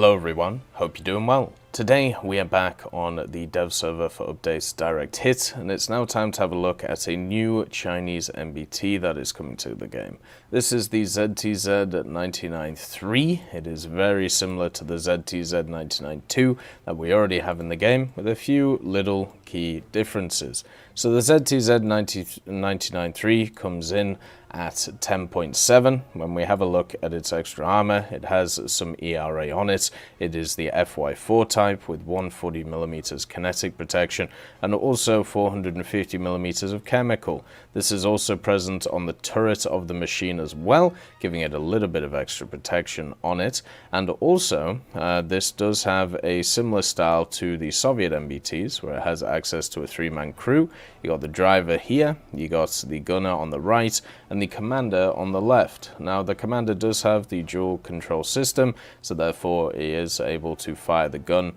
Hello everyone, hope you're doing well. Today we are back on the dev server for updates Direct Hit, and it's now time to have a look at a new Chinese MBT that is coming to the game. This is the ZTZ99-III. It is very similar to the ZTZ99-II that we already have in the game, with a few little key differences. So the ZTZ99-III comes in at 10.7. When we have a look at its extra armor, it has some ERA on it. It is the FY4 type with 140mm kinetic protection and also 450mm of chemical. This is also present on the turret of the machine as well, giving it a little bit of extra protection on it. And also, this does have a similar style to the Soviet MBTs, where it has access to a 3-man crew. You got the driver here, you got the gunner on the right, and the commander on the left. Now the commander does have the dual control system, so therefore he is able to fire the gun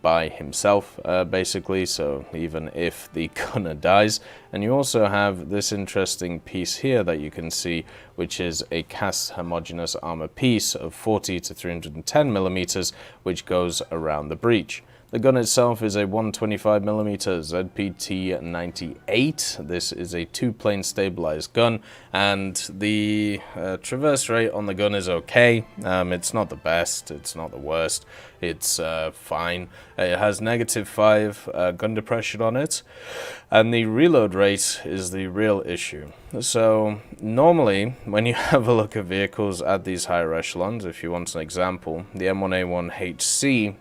by himself basically, so even if the gunner dies. And you also have this interesting piece here that you can see, which is a cast homogeneous armor piece of 40 to 310mm, which goes around the breech. The gun itself is a 125mm ZTZ99-III. This is a 2-plane stabilized gun, and the traverse rate on the gun is okay. It's not the best, it's not the worst, it's fine. It has -5 gun depression on it, and the reload rate is the real issue. So normally when you have a look at vehicles at these higher echelons, if you want an example, the M1A1HC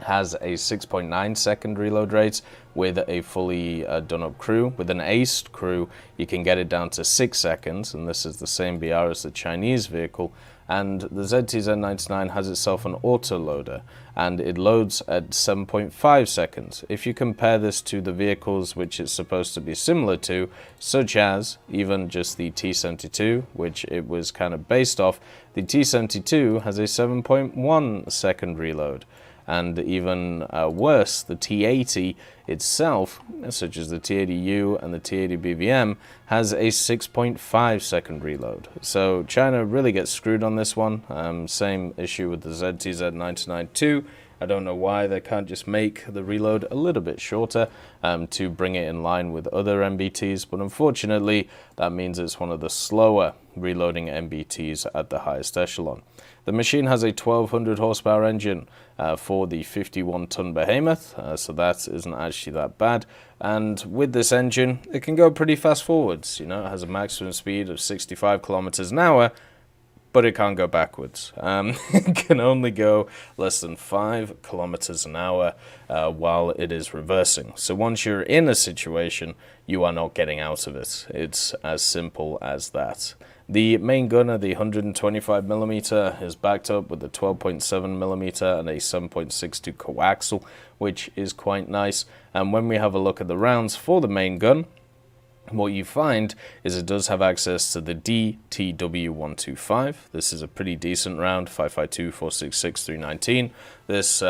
has a 6.9 second reload rate with a fully done up crew. With an aced crew, you can get it down to 6 seconds, and this is the same BR as the Chinese vehicle. And the ZTZ99 has itself an autoloader, and it loads at 7.5 seconds. If you compare this to the vehicles which it's supposed to be similar to, such as even just the T72, which it was kind of based off, the T72 has a 7.1 second reload. And even worse, the T80 itself, such as the T80U and the T80 BVM, has a 6.5 second reload. So China really gets screwed on this one. Same issue with the ZTZ99-II. I don't know why they can't just make the reload a little bit shorter to bring it in line with other MBTs, but unfortunately that means it's one of the slower reloading MBTs at the highest echelon. The machine has a 1200 horsepower engine for the 51-ton behemoth, so that isn't actually that bad. And with this engine, it can go pretty fast forwards. You know, it has a maximum speed of 65 kilometers an hour, but it can't go backwards. It can only go less than 5 kilometers an hour while it is reversing. So once you're in a situation, you are not getting out of it. It's as simple as that. The main gunner, the 125mm, is backed up with a 12.7mm and a 7.62 coaxial, which is quite nice. And when we have a look at the rounds for the main gun, what you find is it does have access to the DTW125. This is a pretty decent round, 5.52, 4.66, 3.19. This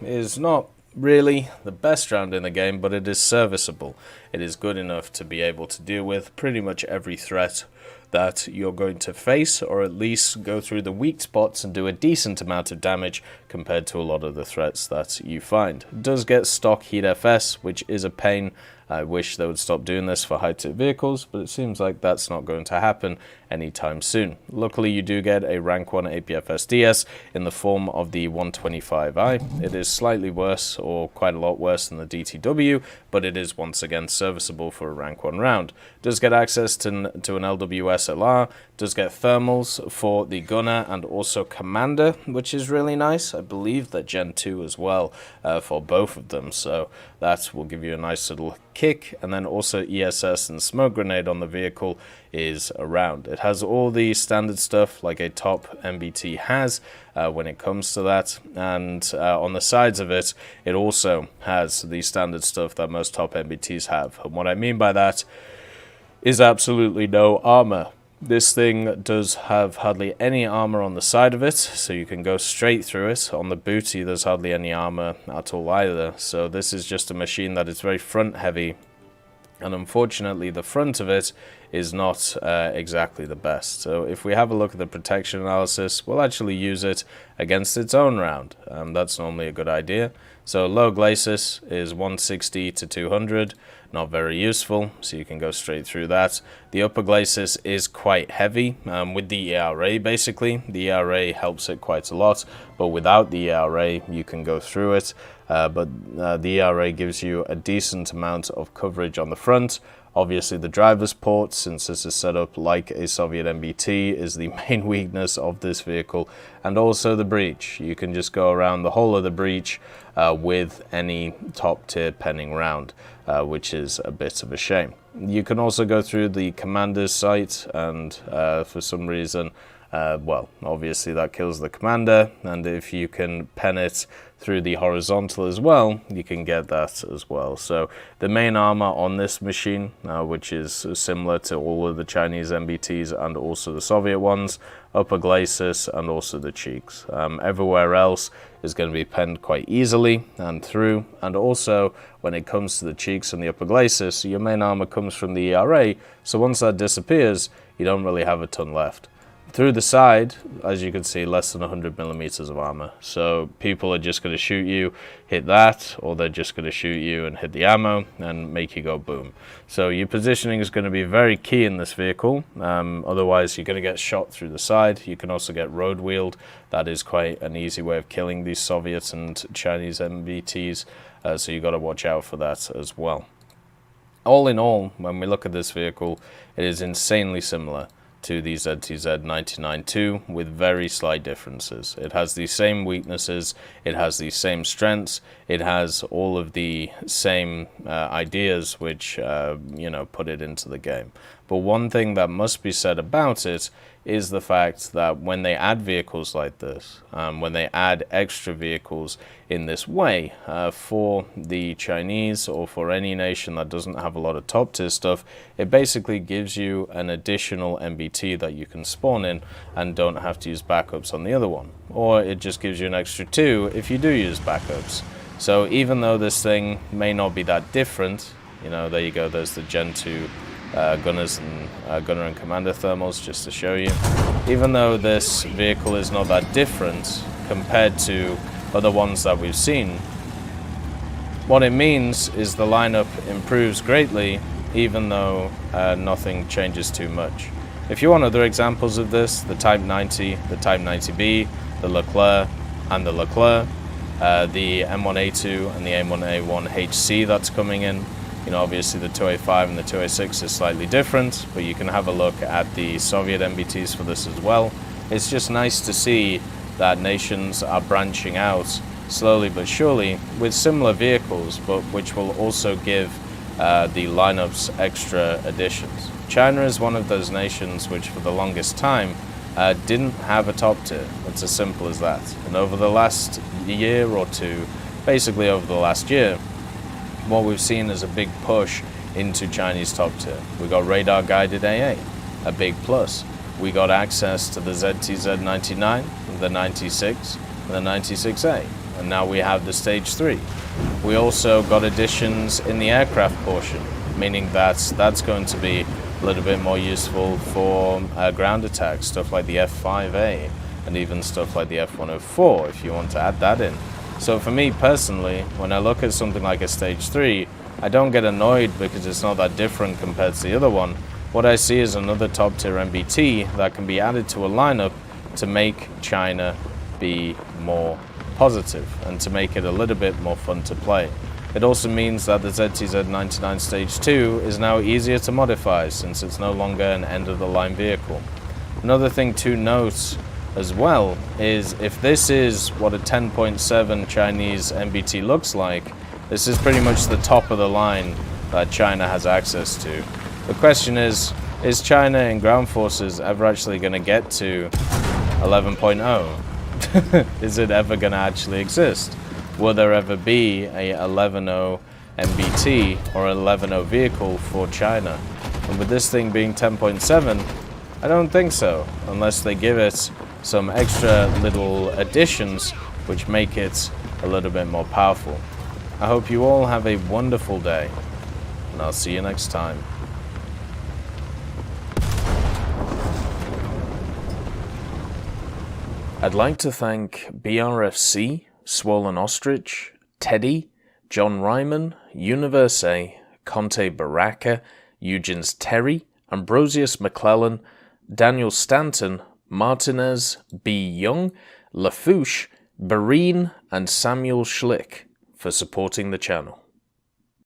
is not really the best round in the game, but it is serviceable. It is good enough to be able to deal with pretty much every threat that you're going to face, or at least go through the weak spots and do a decent amount of damage compared to a lot of the threats that you find. It does get stock heat FS, which is a pain. I wish they would stop doing this for high-tech vehicles, but it seems like that's not going to happen anytime soon. Luckily, you do get a rank 1 APFSDS in the form of the 125i. It is slightly worse, or quite a lot worse than the DTW, but it is once again serviceable for a rank 1 round. Does get access to an LWSLR, does get thermals for the gunner and also commander, which is really nice. I believe that Gen 2 as well for both of them, so that will give you a nice little kick. And then also ESS and smoke grenade on the vehicle is around. It has all the standard stuff like a top MBT has when it comes to that, and on the sides of it, it also has the standard stuff that most top MBTs have. And what I mean by that is absolutely no armor. This thing does have hardly any armor on the side of it, so you can go straight through it. On the booty, there's hardly any armor at all either, so this is just a machine that is very front heavy And unfortunately the front of it is not exactly the best. So if we have a look at the protection analysis, we'll actually use it against its own round. That's normally a good idea. So low glacis is 160 to 200, not very useful, so you can go straight through that. The upper glacis is quite heavy with the ERA basically. The ERA helps it quite a lot, but without the ERA you can go through it. But the ERA gives you a decent amount of coverage on the front. Obviously the driver's port, since this is set up like a Soviet MBT, is the main weakness of this vehicle, and also the breech. You can just go around the whole of the breech with any top tier penning round, which is a bit of a shame. You can also go through the commander's sight, and for some reason, well, obviously that kills the commander, and if you can pen it through the horizontal as well, you can get that as well. So the main armor on this machine, which is similar to all of the Chinese MBTs and also the Soviet ones, upper glacis and also the cheeks. Everywhere else is going to be penned quite easily and through, and also when it comes to the cheeks and the upper glacis, your main armor comes from the ERA, so once that disappears, you don't really have a ton left. Through the side, as you can see, less than 100 millimeters of armor. So people are just going to shoot you, hit that, or they're just going to shoot you and hit the ammo and make you go boom. So your positioning is going to be very key in this vehicle. Otherwise, you're going to get shot through the side. You can also get road wheeled. That is quite an easy way of killing these Soviet and Chinese MBTs. So you got to watch out for that as well. All in all, when we look at this vehicle, it is insanely similar to the ZTZ99-II with very slight differences. It has the same weaknesses, it has the same strengths, it has all of the same ideas which put it into the game. But one thing that must be said about it is the fact that when they add vehicles like this, when they add extra vehicles in this way for the Chinese or for any nation that doesn't have a lot of top tier stuff, it basically gives you an additional MBT that you can spawn in and don't have to use backups on the other one. Or it just gives you an extra 2 if you do use backups. So even though this thing may not be that different, there you go, there's the Gen 2 gunners and gunner and commander thermals, just to show you. Even though this vehicle is not that different compared to other ones that we've seen, what it means is the lineup improves greatly, even though nothing changes too much. If you want other examples of this, the Type 90, the Type 90B, the Leclerc and the Leclerc, the M1A2 and the M1A1HC that's coming in. Obviously the 2A5 and the 2A6 is slightly different, but you can have a look at the Soviet MBTs for this as well. It's just nice to see that nations are branching out slowly but surely with similar vehicles, but which will also give the lineups extra additions. China is one of those nations which for the longest time didn't have a top tier. It's as simple as that. And over the last year or two, basically over the last year, what we've seen is a big push into Chinese top tier. We got radar guided AA, a big plus. We got access to the ZTZ99, the 96, and the 96A, and now we have the Stage 3. We also got additions in the aircraft portion, meaning that's going to be a little bit more useful for ground attacks, stuff like the F5A, and even stuff like the F104 if you want to add that in. So for me personally, when I look at something like a Stage 3, I don't get annoyed because it's not that different compared to the other one. What I see is another top tier MBT that can be added to a lineup to make China be more positive and to make it a little bit more fun to play. It also means that the ZTZ99 Stage 2 is now easier to modify since it's no longer an end-of-the-line vehicle. Another thing to note as well is if this is what a 10.7 Chinese MBT looks like, this is pretty much the top of the line that China has access to. The question is China in ground forces ever actually going to get to 11.0? Is it ever going to actually exist? Will there ever be a 11.0 MBT or 11.0 vehicle for China? And with this thing being 10.7, I don't think so, unless they give it some extra little additions which make it a little bit more powerful. I hope you all have a wonderful day. and I'll see you next time. I'd like to thank BRFC, Swollen Ostrich, Teddy, John Ryman, Universe A, Conte Baraka, Eugens Terry, Ambrosius McClellan, Daniel Stanton, Martinez, B. Young, Lafouche, Barine, and Samuel Schlick for supporting the channel.